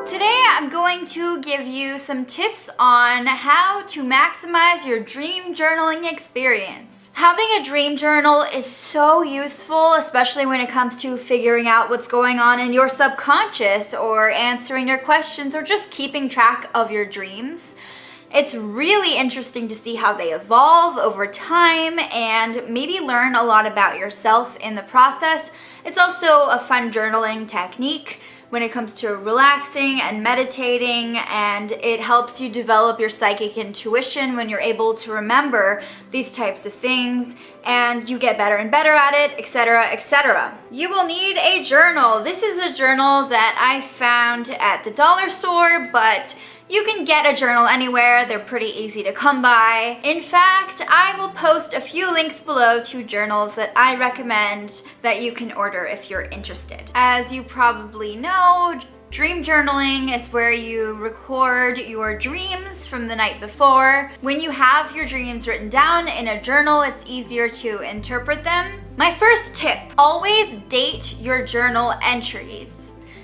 Today I'm going to give you some tips on how to maximize your dream journaling experience. Having a dream journal is so useful, especially when it comes to figuring out what's going on in your subconscious or answering your questions or just keeping track of your dreams. It's really interesting to see how they evolve over time and maybe learn a lot about yourself in the process. It's also a fun journaling technique when it comes to relaxing and meditating, and it helps you develop your psychic intuition when you're able to remember these types of things, and you get better and better at it, etc., etc. You will need a journal. This is a journal that I found at the dollar store, but you can get a journal anywhere. They're pretty easy to come by. In fact, I will post a few links below to journals that I recommend that you can order if you're interested. As you probably know, dream journaling is where you record your dreams from the night before. When you have your dreams written down in a journal, it's easier to interpret them. My first tip, always date your journal entries.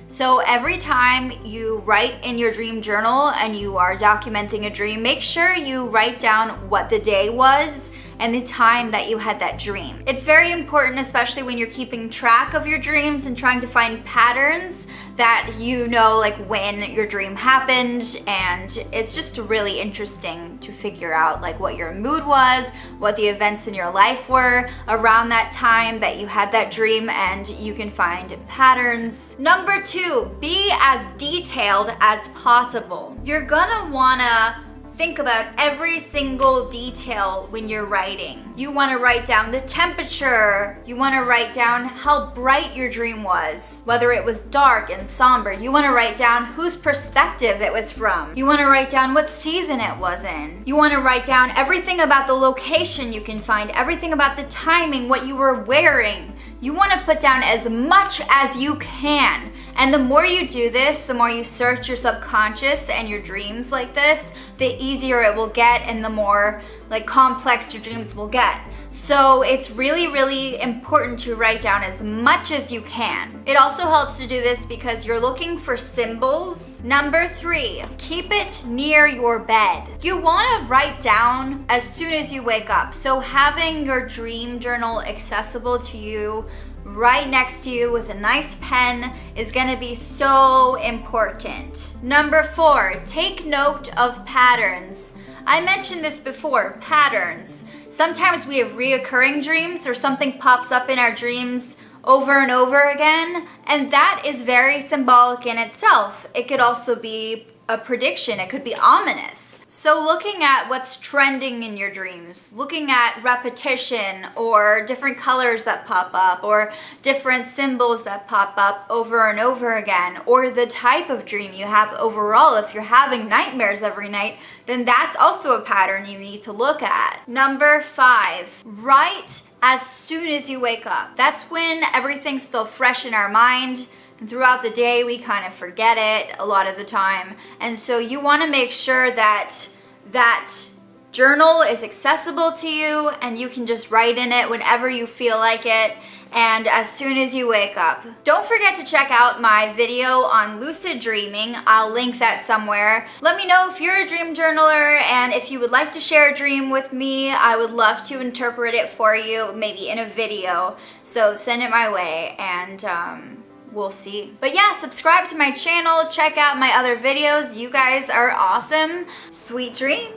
So every time you write in your dream journal and you are documenting a dream, make sure you write down what the day was and the time that you had that dream. It's very important, especially when you're keeping track of your dreams and trying to find patterns that you know, like when your dream happened, and it's just really interesting to figure out like what your mood was, what the events in your life were around that time that you had that dream, and you can find patterns. Number 2, be as detailed as possible. You're gonna wanna think about every single detail when you're writing. You want to write down the temperature. You want to write down how bright your dream was, whether it was dark and somber. You want to write down whose perspective it was from. You want to write down what season it was in. You want to write down everything about the location you can find, everything about the timing, what you were wearing. You want to put down as much as you can. And the more you do this, the more you search your subconscious and your dreams like this, the easier it will get and the more like complex your dreams will get. So it's really, really important to write down as much as you can. It also helps to do this because you're looking for symbols. Number 3, keep it near your bed. You want to write down as soon as you wake up. So having your dream journal accessible to you right next to you with a nice pen is going to be so important. Number 4, take note of patterns. I mentioned this before, patterns. Sometimes we have reoccurring dreams or something pops up in our dreams over and over again, and that is very symbolic in itself. It could also be a prediction. It could be ominous. So looking at what's trending in your dreams, looking at repetition or different colors that pop up or different symbols that pop up over and over again, or the type of dream you have overall. If you're having nightmares every night, then that's also a pattern you need to look at. Number 5, write as soon as you wake up. That's when everything's still fresh in our mind. And throughout the day, we kind of forget it a lot of the time. And so you want to make sure that that journal is accessible to you and you can just write in it whenever you feel like it and as soon as you wake up. Don't forget to check out my video on lucid dreaming. I'll link that somewhere. Let me know if you're a dream journaler and if you would like to share a dream with me. I would love to interpret it for you, maybe in a video. So send it my way and we'll see. But yeah, subscribe to my channel, check out my other videos. You guys are awesome. Sweet dreams.